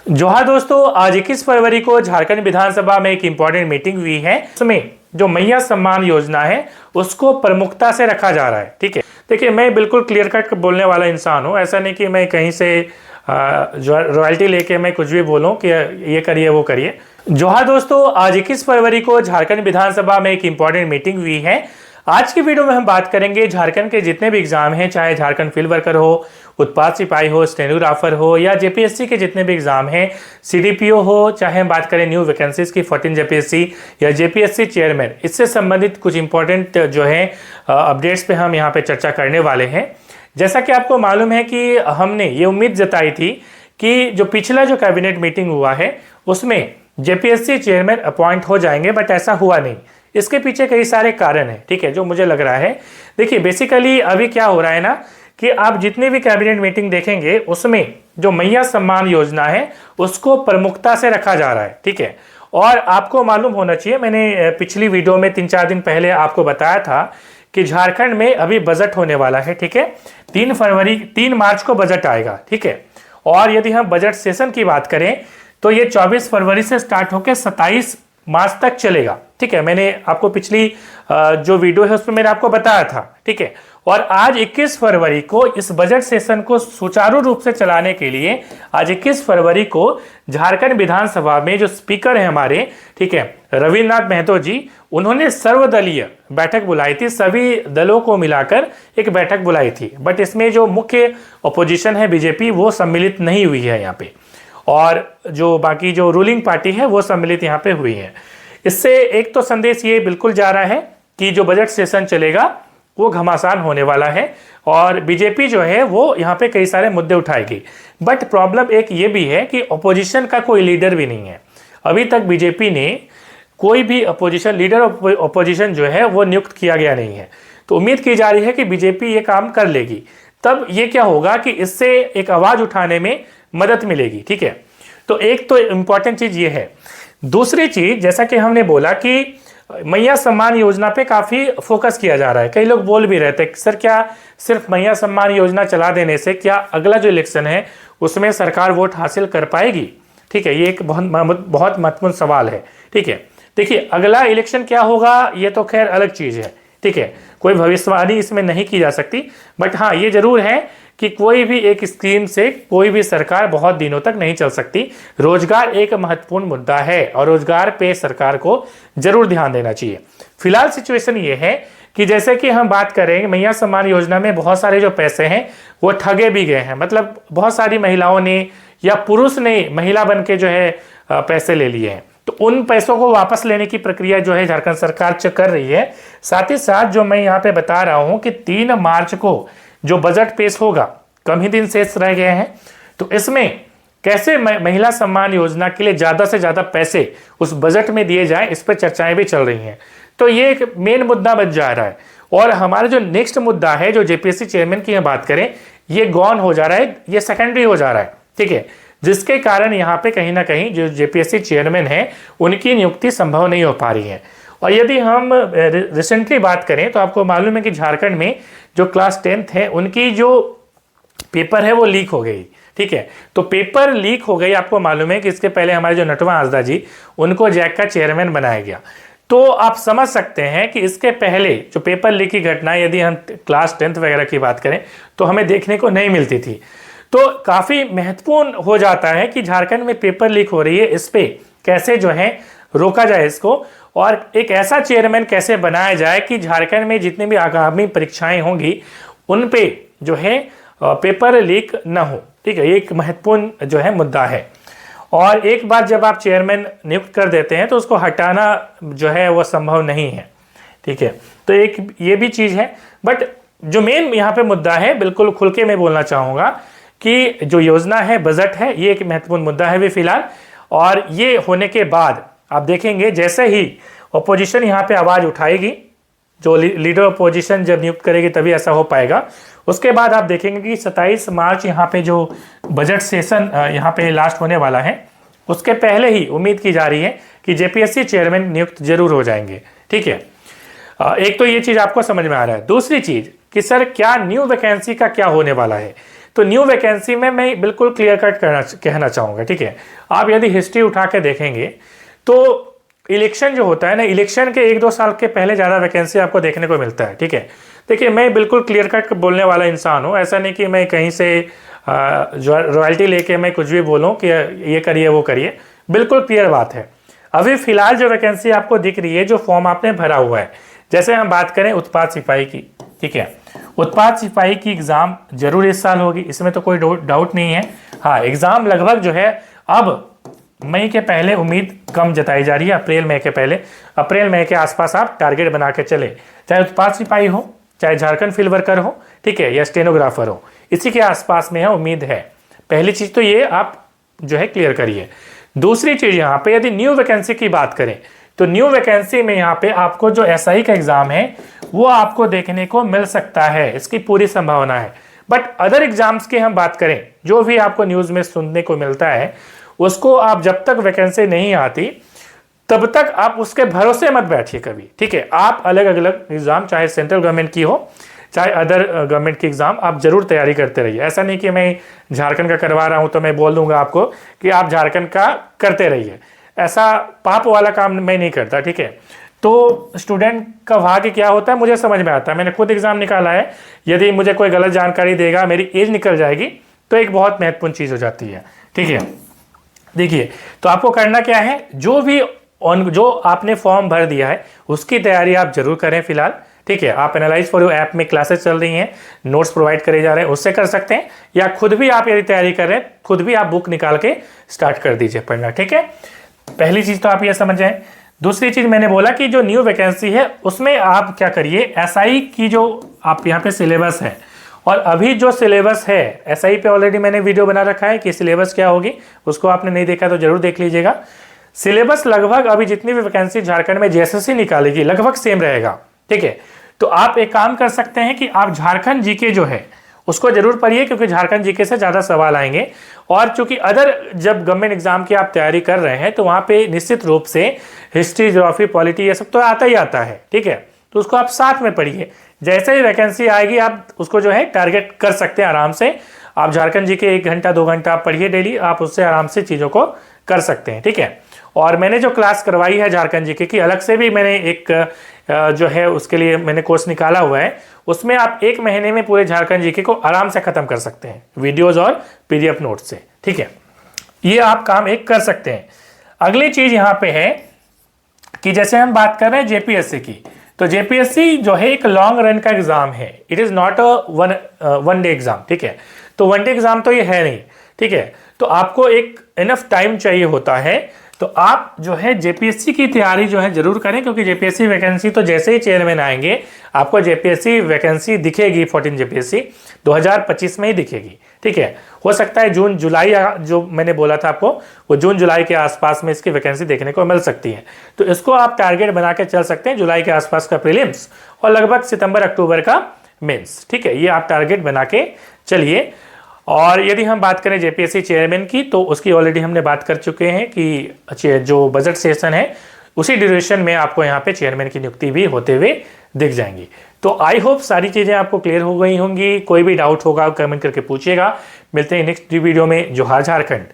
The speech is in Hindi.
जोहार दोस्तों, आज 21 फरवरी को झारखंड विधानसभा में एक इम्पॉर्टेंट मीटिंग हुई है। उसमें जो मैया सम्मान योजना है उसको प्रमुखता से रखा जा रहा है। ठीक है, देखिए मैं बिल्कुल क्लियर कट बोलने वाला इंसान हूँ। ऐसा नहीं कि मैं कहीं से रॉयल्टी लेके मैं कुछ भी बोलूँ कि ये करिए वो करिए। जोहार दोस्तों, आज 21 फरवरी को झारखंड विधानसभा में एक इम्पॉर्टेंट मीटिंग हुई है। आज की वीडियो में हम बात करेंगे झारखंड के जितने भी एग्जाम हैं, चाहे झारखंड फील्ड वर्कर हो, उत्पाद सिपाही हो, स्टेनोग्राफर हो, या जेपीएससी के जितने भी एग्जाम हैं, सीडीपीओ हो, चाहे हम बात करें न्यू वैकेंसीज की 14 जेपीएससी या जेपीएससी चेयरमैन, इससे संबंधित कुछ इंपॉर्टेंट जो है अपडेट्स पे हम यहाँ पे चर्चा करने वाले हैं। जैसा कि आपको मालूम है कि हमने ये उम्मीद जताई थी कि जो पिछला जो कैबिनेट मीटिंग हुआ है उसमें जेपीएससी चेयरमैन अपॉइंट हो जाएंगे, बट ऐसा हुआ नहीं। इसके पीछे कई सारे कारण हैं, ठीक है, जो मुझे लग रहा है। देखिए बेसिकली अभी क्या हो रहा है ना कि आप जितनी भी कैबिनेट मीटिंग देखेंगे उसमें जो मैया सम्मान योजना है उसको प्रमुखता से रखा जा रहा है। ठीक है, और आपको मालूम होना चाहिए, मैंने पिछली वीडियो में 3-4 दिन पहले आपको बताया था कि झारखंड में अभी बजट होने वाला है। ठीक है, 3 मार्च को बजट आएगा। ठीक है, और यदि हम बजट सेशन की बात करें तो ये 24 फरवरी से स्टार्ट होकर 27 मार्च तक चलेगा। ठीक है, मैंने आपको पिछली जो वीडियो है उसमें मैंने आपको बताया था। ठीक है, और आज 21 फरवरी को इस बजट सेशन को सुचारू रूप से चलाने के लिए आज 21 फरवरी को झारखंड विधानसभा में जो स्पीकर हैं हमारे, ठीक है, रविन्द्रनाथ महतो जी, उन्होंने सर्वदलीय बैठक बुलाई थी। सभी दलों को मिलाकर एक बैठक बुलाई थी, बट इसमें जो मुख्य अपोजिशन है बीजेपी वो सम्मिलित नहीं हुई है यहाँ पे, और जो बाकी जो रूलिंग पार्टी है वो सम्मिलित यहाँ पे हुई है। इससे एक तो संदेश ये बिल्कुल जा रहा है कि जो बजट सेशन चलेगा वो घमासान होने वाला है, और बीजेपी जो है वो यहाँ पे कई सारे मुद्दे उठाएगी। बट प्रॉब्लम एक ये भी है कि अपोजिशन का कोई लीडर भी नहीं है। अभी तक बीजेपी ने कोई भी अपोजिशन लीडर अपोजिशन जो है वो नियुक्त किया गया नहीं है। तो उम्मीद की जा रही है कि बीजेपी ये काम कर लेगी, तब ये क्या होगा कि इससे एक आवाज उठाने में मदद मिलेगी। ठीक है, तो एक तो इम्पॉर्टेंट चीज ये है। दूसरी चीज, जैसा कि हमने बोला कि मैया सम्मान योजना पे काफी फोकस किया जा रहा है। कई लोग बोल भी रहे थे सर क्या सिर्फ मैया सम्मान योजना चला देने से क्या अगला जो इलेक्शन है उसमें सरकार वोट हासिल कर पाएगी? ठीक है, ये एक बहुत महत्वपूर्ण सवाल है। ठीक है, देखिए अगला इलेक्शन क्या होगा ये तो खैर अलग चीज है। ठीक है, कोई भविष्यवाणी इसमें नहीं की जा सकती, बट हाँ ये जरूर है कि कोई भी एक स्कीम से कोई भी सरकार बहुत दिनों तक नहीं चल सकती। रोजगार एक महत्वपूर्ण मुद्दा है और रोजगार पे सरकार को जरूर ध्यान देना चाहिए। फिलहाल सिचुएशन ये है कि जैसे कि हम बात करें मैया सम्मान योजना में बहुत सारे जो पैसे हैं वो ठगे भी गए हैं। मतलब बहुत सारी महिलाओं ने या पुरुष ने महिला बन के जो है पैसे ले लिए हैं, तो उन पैसों को वापस लेने की प्रक्रिया जो है झारखंड सरकार कर रही है। साथ ही साथ जो मैं यहाँ पे बता रहा हूँ कि 3 मार्च को जो बजट पेश होगा, कम ही दिन शेष रह गए हैं, तो इसमें कैसे महिला सम्मान योजना के लिए ज्यादा से ज्यादा पैसे उस बजट में दिए जाएं, इस पर चर्चाएं भी चल रही हैं। तो ये एक मेन मुद्दा बच जा रहा है। और हमारा जो नेक्स्ट मुद्दा है, जो जेपीएससी चेयरमैन की हम बात करें, ये गॉन हो जा रहा है, ये सेकेंडरी हो जा रहा है। ठीक है, जिसके कारण यहाँ पे कहीं ना कहीं जो जेपीएससी चेयरमैन है उनकी नियुक्ति संभव नहीं हो पा रही है। और यदि हम रिसेंटली बात करें तो आपको मालूम है कि झारखंड में जो क्लास 10th है उनकी जो पेपर है वो लीक हो गई। ठीक है, तो पेपर लीक हो गई। आपको मालूम है कि इसके पहले हमारे जो नटवा हांसदा जी, उनको जैक का चेयरमैन बनाया गया। तो आप समझ सकते हैं कि इसके पहले जो पेपर लीक की घटना, यदि हम क्लास 10th वगैरह की बात करें तो हमें देखने को नहीं मिलती थी। तो काफी महत्वपूर्ण हो जाता है कि झारखंड में पेपर लीक हो रही है, इस पे कैसे जो है रोका जाए इसको, और एक ऐसा चेयरमैन कैसे बनाया जाए कि झारखंड में जितने भी आगामी परीक्षाएं होंगी उन पे जो है पेपर लीक ना हो। ठीक है, ये एक महत्वपूर्ण जो है मुद्दा है। और एक बार जब आप चेयरमैन नियुक्त कर देते हैं तो उसको हटाना जो है वो संभव नहीं है। ठीक है, तो एक ये भी चीज है। बट जो मेन यहाँ पे मुद्दा है, बिल्कुल खुल के मैं बोलना चाहूंगा कि जो योजना है, बजट है, ये एक महत्वपूर्ण मुद्दा है भी फिलहाल। और ये होने के बाद आप देखेंगे जैसे ही अपोजिशन यहाँ पे आवाज उठाएगी, जो लीडर अपोजिशन जब नियुक्त करेगी तभी ऐसा हो पाएगा। उसके बाद आप देखेंगे कि 27 मार्च यहाँ पे जो बजट सेशन यहाँ पे लास्ट होने वाला है, उसके पहले ही उम्मीद की जा रही है कि जेपीएससी चेयरमैन नियुक्त जरूर हो जाएंगे। ठीक है, एक तो ये चीज आपको समझ में आ रहा है। दूसरी चीज कि सर क्या न्यू वैकेंसी का क्या होने वाला है? तो न्यू वैकेंसी में मैं बिल्कुल क्लियर कट कहना चाहूँगा, ठीक है। आप यदि हिस्ट्री उठा के देखेंगे तो इलेक्शन जो होता है ना, इलेक्शन के 1-2 साल के पहले ज़्यादा वैकेंसी आपको देखने को मिलता है, ठीक है। देखिए मैं बिल्कुल क्लियर कट बोलने वाला इंसान हूँ, ऐसा नहीं कि मैं कहीं से रॉयल्टी लेके मैं कुछ भी बोलूँ कि ये करिए वो करिए, बिल्कुल क्लियर बात है। अभी फिलहाल जो वैकेंसी आपको दिख रही है, जो फॉर्म आपने भरा हुआ है, जैसे हम बात करें उत्पाद सिपाही की, ठीक है, उत्पाद सिपाही की एग्ज़ाम जरूर इस साल होगी, इसमें तो कोई डाउट नहीं है। हाँ, एग्ज़ाम लगभग जो है अब मई के पहले उम्मीद कम जताई जा रही है, अप्रैल मई के पहले, अप्रैल मई के आसपास आप टारगेट बना के चले, चाहे उत्पाद सिपाही हो, चाहे झारखंड फील्ड वर्कर हो, ठीक है, या स्टेनोग्राफर हो, इसी के आसपास में है, उम्मीद है। पहली चीज़ तो ये आप जो है क्लियर करिए। दूसरी चीज़ यहाँ पे यदि न्यू वैकेंसी की बात करें तो न्यू वैकेंसी में यहाँ पे आपको जो एसआई का एग्ज़ाम है वो आपको देखने को मिल सकता है, इसकी पूरी संभावना है। बट अदर एग्जाम्स की हम बात करें, जो भी आपको न्यूज़ में सुनने को मिलता है, उसको आप जब तक वैकेंसी नहीं आती तब तक आप उसके भरोसे मत बैठिए कभी, ठीक है। आप अलग अलग एग्ज़ाम, चाहे सेंट्रल गवर्नमेंट की हो चाहे अदर गवर्नमेंट की एग्ज़ाम, आप जरूर तैयारी करते रहिए। ऐसा नहीं कि मैं झारखंड का करवा रहा हूँ तो मैं बोल दूंगा आपको कि आप झारखंड का करते रहिए, ऐसा पाप वाला काम मैं नहीं करता, ठीक है। तो स्टूडेंट का भाग्य क्या होता है मुझे समझ में आता है, मैंने खुद एग्ज़ाम निकाला है। यदि मुझे कोई गलत जानकारी देगा, मेरी एज निकल जाएगी, तो एक बहुत महत्वपूर्ण चीज़ हो जाती है, ठीक है। देखिए, तो आपको करना क्या है, जो आपने फॉर्म भर दिया है उसकी तैयारी आप जरूर करें फिलहाल, ठीक है। आप एनालाइज फॉर यू ऐप में क्लासेस चल रही हैं, नोट्स प्रोवाइड करे जा रहे हैं, उससे कर सकते हैं, या खुद भी आप यदि तैयारी कर रहे हैं, खुद भी आप बुक निकाल के स्टार्ट कर दीजिए पढ़ना, ठीक है। पहली चीज़ तो आप ये समझ जाएं। दूसरी चीज़ मैंने बोला कि जो न्यू वैकेंसी है उसमें आप क्या करिए, एसआई की जो आप यहाँ पे सिलेबस है, और अभी जो सिलेबस है एसआई पे ऑलरेडी मैंने वीडियो बना रखा है कि सिलेबस क्या होगी, उसको आपने नहीं देखा तो जरूर देख लीजिएगा। सिलेबस लगभग अभी जितनी भी वैकेंसी झारखंड में जेएसएससी निकालेगी लगभग सेम रहेगा, ठीक है। तो आप एक काम कर सकते हैं कि आप झारखंड जीके जो है उसको जरूर पढ़िए, क्योंकि झारखंड जीके से ज़्यादा सवाल आएंगे। और चूंकि अदर जब गवर्नमेंट एग्जाम की आप तैयारी कर रहे हैं तो वहाँ पे निश्चित रूप से हिस्ट्री, ज्योग्राफी, पॉलिटी, ये सब तो आता ही आता है, ठीक है। तो उसको आप साथ में पढ़िए, जैसे ही वैकेंसी आएगी आप उसको जो है टारगेट कर सकते हैं आराम से। आप झारखंड जीके 1 घंटा 2 घंटा आप पढ़िए डेली, आप उससे आराम से चीज़ों को कर सकते हैं, ठीक है। और मैंने जो क्लास करवाई है झारखंड जीके की, अलग से भी मैंने एक जो है उसके लिए मैंने कोर्स निकाला हुआ है, उसमें आप 1 महीने में पूरे झारखंड जीके को आराम से खत्म कर सकते हैं, वीडियोस और पीडीएफ नोट से, ठीक है। ये आप काम एक कर सकते हैं। अगली चीज यहाँ पे है कि जैसे हम बात कर रहे हैं जेपीएससी की, तो जेपीएससी जो है एक लॉन्ग रन का एग्जाम है, it is not a one day exam, ठीक है। तो वन डे एग्जाम तो ये है नहीं, ठीक है। तो आपको एक इनफ टाइम चाहिए होता है, तो आप जो है जेपीएससी की तैयारी जो है जरूर करें, क्योंकि जेपीएससी वैकेंसी तो जैसे ही चेयरमैन आएंगे आपको जेपीएससी वैकेंसी दिखेगी, 14 जेपीएससी 2025 में ही दिखेगी, ठीक है। हो सकता है जून जुलाई, जो मैंने बोला था आपको, वो जून जुलाई के आसपास में इसकी वैकेंसी देखने को मिल सकती है। तो इसको आप टारगेट बना के चल सकते हैं, जुलाई के आसपास का प्रीलिम्स और लगभग सितंबर अक्टूबर का मेंस, ठीक है। ये आप टारगेट बना के चलिए। और यदि हम बात करें जेपीएससी चेयरमैन की, तो उसकी ऑलरेडी हमने बात कर चुके हैं कि जो बजट सेशन है उसी ड्यूरेशन में आपको यहाँ पे चेयरमैन की नियुक्ति भी होते हुए दिख जाएंगी। तो आई होप सारी चीज़ें आपको क्लियर हो गई होंगी। कोई भी डाउट होगा कमेंट करके पूछिएगा। मिलते हैं नेक्स्ट वीडियो में। जोहार झारखंड।